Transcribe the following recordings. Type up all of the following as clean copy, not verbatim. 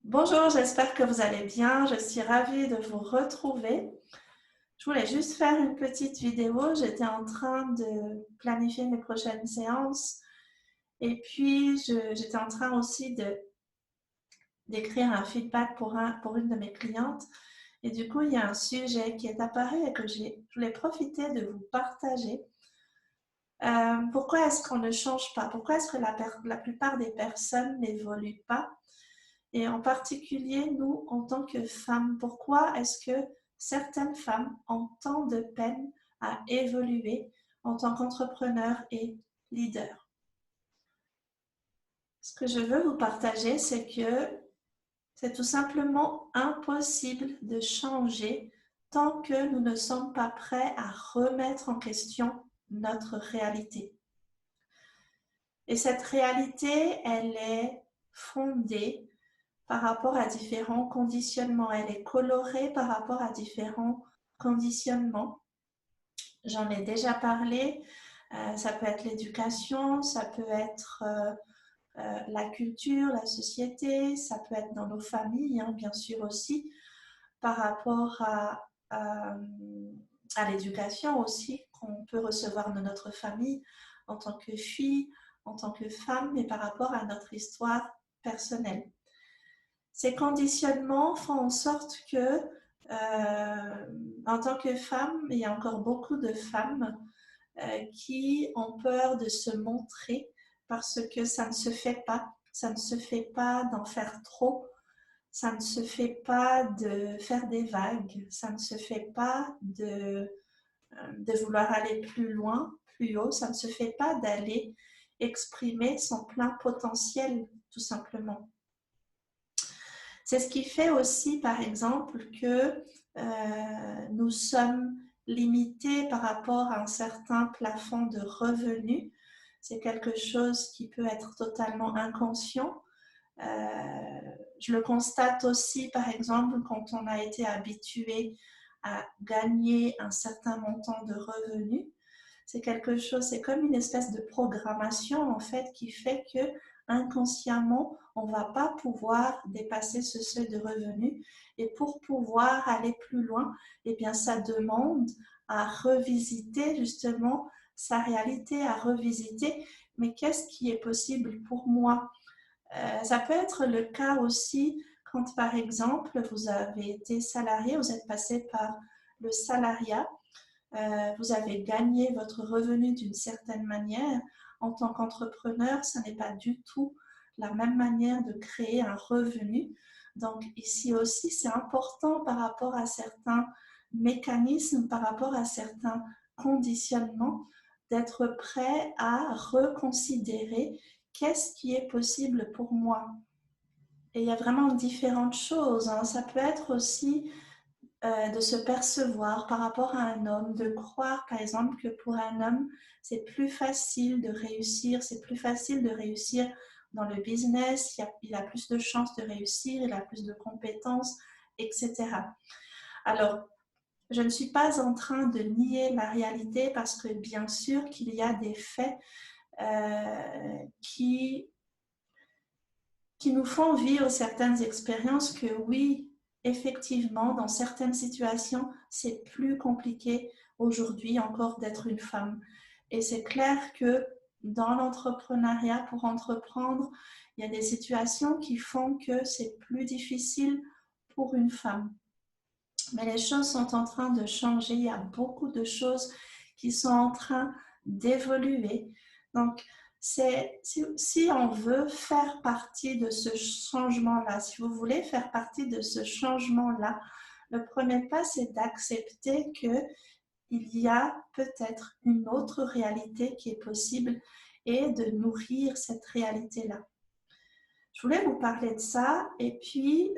Bonjour, j'espère que vous allez bien. Je suis ravie de vous retrouver. Je voulais juste faire une petite vidéo. J'étais en train de planifier mes prochaines séances et puis j'étais en train aussi d'écrire un feedback pour une de mes clientes. Et du coup, il y a un sujet qui est apparu et que je voulais profiter de vous partager. Pourquoi est-ce qu'on ne change pas? Pourquoi est-ce que la plupart des personnes n'évoluent pas? Et en particulier, nous, en tant que femmes, pourquoi est-ce que certaines femmes ont tant de peine à évoluer en tant qu'entrepreneurs et leaders? Ce que je veux vous partager, c'est que c'est tout simplement impossible de changer tant que nous ne sommes pas prêts à remettre en question notre réalité. Et cette réalité, elle est fondée par rapport à différents conditionnements. Elle est colorée par rapport à différents conditionnements. J'en ai déjà parlé. Ça peut être l'éducation, ça peut être la culture, la société, ça peut être dans nos familles, hein, bien sûr aussi, par rapport à l'éducation aussi qu'on peut recevoir de notre famille en tant que fille, en tant que femme, mais par rapport à notre histoire personnelle. Ces conditionnements font en sorte que, en tant que femme, il y a encore beaucoup de femmes qui ont peur de se montrer parce que ça ne se fait pas. Ça ne se fait pas d'en faire trop. Ça ne se fait pas de faire des vagues. Ça ne se fait pas de vouloir aller plus loin, plus haut. Ça ne se fait pas d'aller exprimer son plein potentiel, tout simplement. C'est ce qui fait aussi, par exemple, que nous sommes limités par rapport à un certain plafond de revenus. C'est quelque chose qui peut être totalement inconscient. Je le constate aussi, par exemple, quand on a été habitué à gagner un certain montant de revenus. C'est quelque chose, c'est comme une espèce de programmation en fait qui fait que inconsciemment, on ne va pas pouvoir dépasser ce seuil de revenus. Et pour pouvoir aller plus loin, eh bien, ça demande à revisiter justement sa réalité, à revisiter, mais qu'est-ce qui est possible pour moi? Ça peut être le cas aussi quand, par exemple, vous avez été salarié, vous êtes passé par le salariat, vous avez gagné votre revenu d'une certaine manière. En tant qu'entrepreneur, ce n'est pas du tout la même manière de créer un revenu. Donc ici aussi, c'est important par rapport à certains mécanismes, par rapport à certains conditionnements, d'être prêt à reconsidérer qu'est-ce qui est possible pour moi. Et il y a vraiment différentes choses, hein. Ça peut être aussi de se percevoir par rapport à un homme, de croire par exemple que pour un homme, c'est plus facile de réussir, c'est plus facile de réussir dans le business, il a plus de chances de réussir, il a plus de compétences, etc. Alors, je ne suis pas en train de nier la réalité parce que bien sûr qu'il y a des faits qui nous font vivre certaines expériences que oui, effectivement, dans certaines situations, c'est plus compliqué aujourd'hui encore d'être une femme. Et c'est clair que dans l'entrepreneuriat, pour entreprendre, il y a des situations qui font que c'est plus difficile pour une femme. Mais les choses sont en train de changer, il y a beaucoup de choses qui sont en train d'évoluer. Donc, si on veut faire partie de ce changement-là, si vous voulez faire partie de ce changement-là, le premier pas, c'est d'accepter qu'il y a peut-être une autre réalité qui est possible et de nourrir cette réalité-là. Je voulais vous parler de ça et puis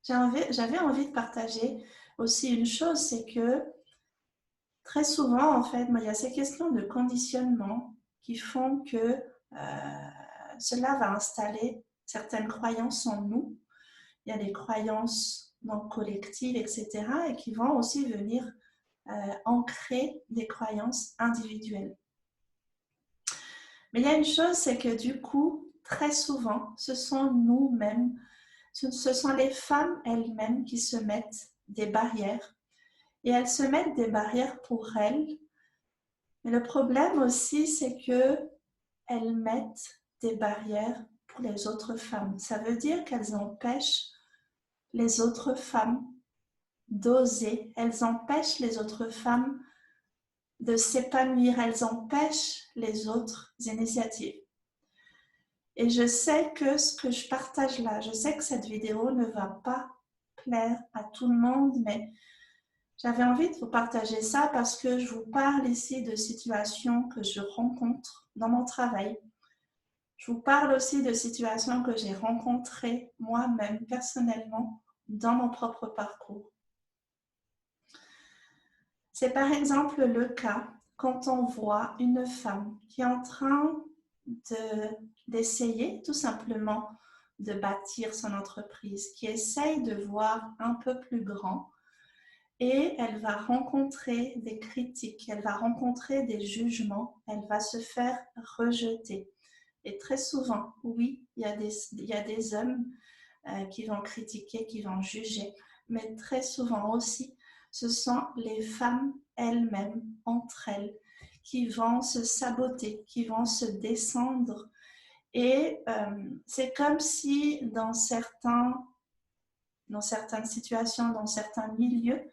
j'avais envie de partager aussi une chose, c'est que très souvent, en fait, il y a ces questions de conditionnement qui font que cela va installer certaines croyances en nous. Il y a des croyances donc, collectives, etc., et qui vont aussi venir ancrer des croyances individuelles. Mais il y a une chose, c'est que du coup, très souvent, ce sont nous-mêmes, ce sont les femmes elles-mêmes qui se mettent des barrières. Et elles se mettent des barrières pour elles. Mais le problème aussi, c'est qu'elles mettent des barrières pour les autres femmes. Ça veut dire qu'elles empêchent les autres femmes d'oser. Elles empêchent les autres femmes de s'épanouir. Elles empêchent les autres initiatives. Et je sais que ce que je partage là, je sais que cette vidéo ne va pas plaire à tout le monde, mais j'avais envie de vous partager ça parce que je vous parle ici de situations que je rencontre dans mon travail. Je vous parle aussi de situations que j'ai rencontrées moi-même personnellement dans mon propre parcours. C'est par exemple le cas quand on voit une femme qui est en train d'essayer tout simplement de bâtir son entreprise, qui essaye de voir un peu plus grand et elle va rencontrer des critiques, elle va rencontrer des jugements, elle va se faire rejeter. Et très souvent, oui, il y a des hommes qui vont critiquer, qui vont juger, mais très souvent aussi, ce sont les femmes elles-mêmes, entre elles, qui vont se saboter, qui vont se descendre. Et c'est comme si dans certaines situations, dans certains milieux,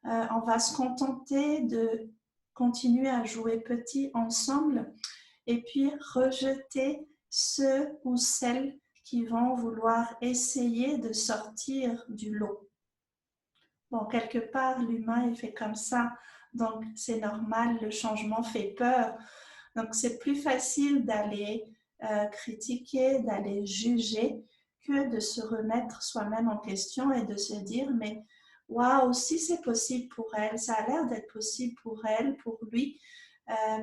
on va se contenter de continuer à jouer petit ensemble et puis rejeter ceux ou celles qui vont vouloir essayer de sortir du lot. Bon, quelque part, l'humain est fait comme ça, donc c'est normal, le changement fait peur. Donc c'est plus facile d'aller critiquer, d'aller juger, que de se remettre soi-même en question et de se dire, mais waouh, si c'est possible pour elle, ça a l'air d'être possible pour elle, pour lui,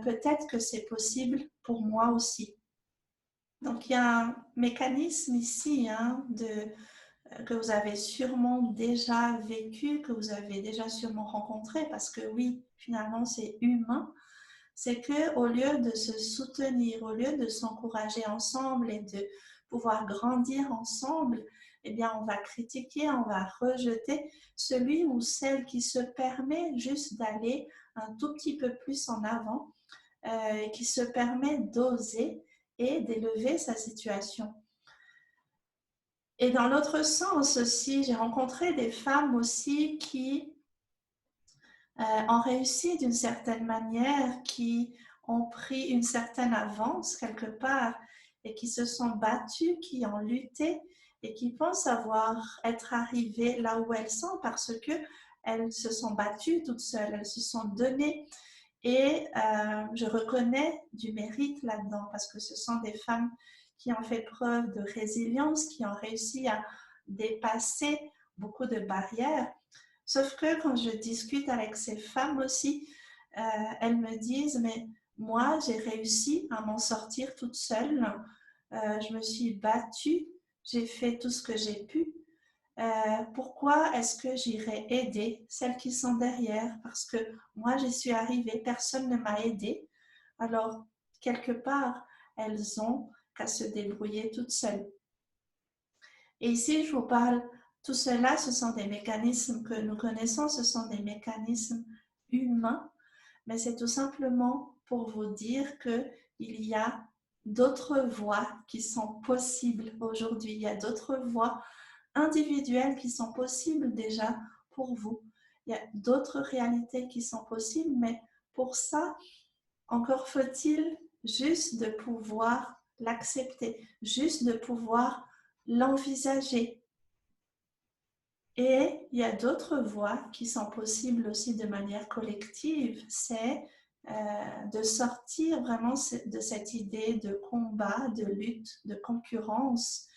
peut-être que c'est possible pour moi aussi. Donc il y a un mécanisme ici que vous avez sûrement déjà vécu, que vous avez déjà sûrement rencontré, parce que oui, finalement c'est humain. C'est qu'au lieu de se soutenir, au lieu de s'encourager ensemble et de pouvoir grandir ensemble, eh bien, on va critiquer, on va rejeter celui ou celle qui se permet juste d'aller un tout petit peu plus en avant, qui se permet d'oser et d'élever sa situation. Et dans l'autre sens aussi, j'ai rencontré des femmes aussi qui ont réussi d'une certaine manière, qui ont pris une certaine avance quelque part et qui se sont battues, qui ont lutté et qui pensent être arrivées là où elles sont parce qu'elles se sont battues toutes seules, elles se sont données. Et je reconnais du mérite là-dedans parce que ce sont des femmes qui ont fait preuve de résilience, qui ont réussi à dépasser beaucoup de barrières. Sauf que quand je discute avec ces femmes aussi, elles me disent, mais moi, j'ai réussi à m'en sortir toute seule. Je me suis battue, j'ai fait tout ce que j'ai pu. Pourquoi est-ce que j'irais aider celles qui sont derrière? Parce que moi, j'y suis arrivée, personne ne m'a aidée. Alors, quelque part, elles ont qu'à se débrouiller toutes seules. Et ici, je vous parle, tout cela, ce sont des mécanismes que nous connaissons, ce sont des mécanismes humains, mais c'est tout simplement pour vous dire qu'il y a d'autres voies qui sont possibles aujourd'hui. Il y a d'autres voies individuelles qui sont possibles déjà pour vous. Il y a d'autres réalités qui sont possibles, mais pour ça, encore faut-il juste de pouvoir l'accepter, juste de pouvoir l'envisager. Et il y a d'autres voies qui sont possibles aussi de manière collective, c'est de sortir vraiment de cette idée de combat, de lutte, de concurrence,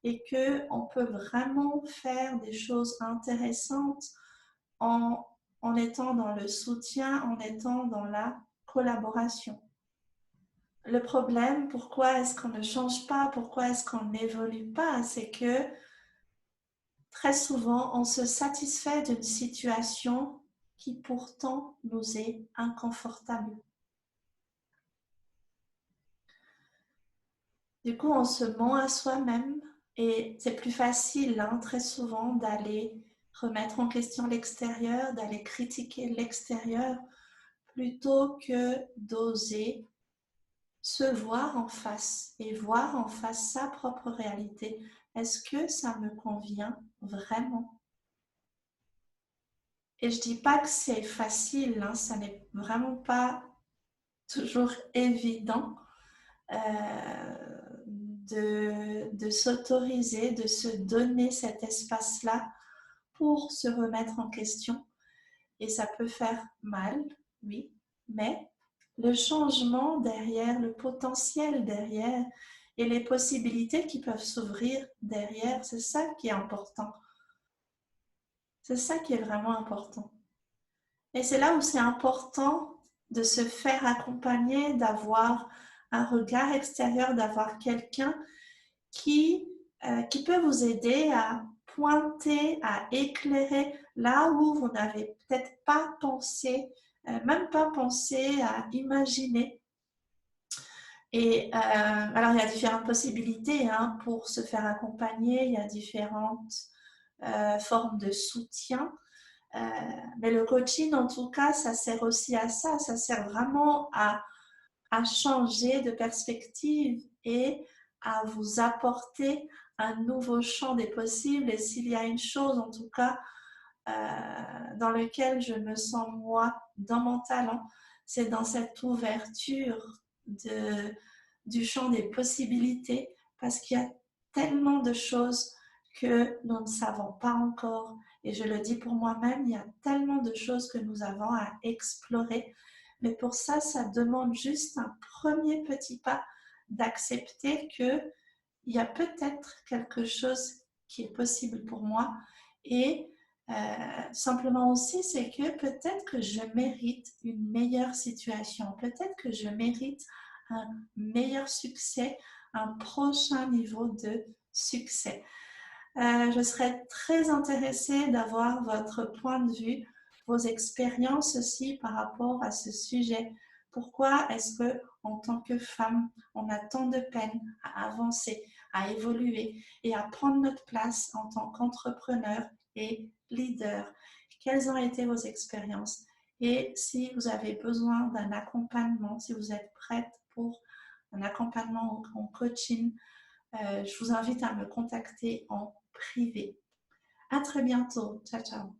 et qu'on peut vraiment faire des choses intéressantes en étant dans le soutien, en étant dans la collaboration. Le problème, pourquoi est-ce qu'on ne change pas, pourquoi est-ce qu'on n'évolue pas, c'est que très souvent, on se satisfait d'une situation qui pourtant nous est inconfortable. Du coup, on se ment à soi-même et c'est plus facile, hein, très souvent, d'aller remettre en question l'extérieur, d'aller critiquer l'extérieur, plutôt que d'oser se voir en face et voir en face sa propre réalité. Est-ce que ça me convient vraiment? Et je dis pas que c'est facile, hein, ça n'est vraiment pas toujours évident de s'autoriser, de se donner cet espace-là pour se remettre en question. Et ça peut faire mal, oui, mais le changement derrière, le potentiel derrière et les possibilités qui peuvent s'ouvrir derrière, c'est ça qui est important. C'est ça qui est vraiment important. Et c'est là où c'est important de se faire accompagner, d'avoir un regard extérieur, d'avoir quelqu'un qui peut vous aider à pointer, à éclairer là où vous n'avez peut-être pas pensé, même pas pensé à imaginer. Et alors, il y a différentes possibilités, hein, pour se faire accompagner, il y a différentes formes de soutien. Euh, mais le coaching, en tout cas, ça sert aussi à ça. Ça sert vraiment à changer de perspective et à vous apporter un nouveau champ des possibles. Et s'il y a une chose, en tout cas, dans laquelle je me sens, moi, dans mon talent, c'est dans cette ouverture du champ des possibilités, parce qu'il y a tellement de choses que nous ne savons pas encore. Et je le dis pour moi-même, il y a tellement de choses que nous avons à explorer. Mais pour ça, ça demande juste un premier petit pas d'accepter qu'il y a peut-être quelque chose qui est possible pour moi. Et simplement aussi, c'est que peut-être que je mérite une meilleure situation. Peut-être que je mérite un meilleur succès, un prochain niveau de succès. Je serais très intéressée d'avoir votre point de vue, vos expériences aussi par rapport à ce sujet. Pourquoi est-ce que, en tant que femme, on a tant de peine à avancer, à évoluer et à prendre notre place en tant qu'entrepreneur et leader? Quelles ont été vos expériences? Et si vous avez besoin d'un accompagnement, si vous êtes prête pour un accompagnement en coaching, je vous invite à me contacter en privé. À très bientôt. Ciao, ciao.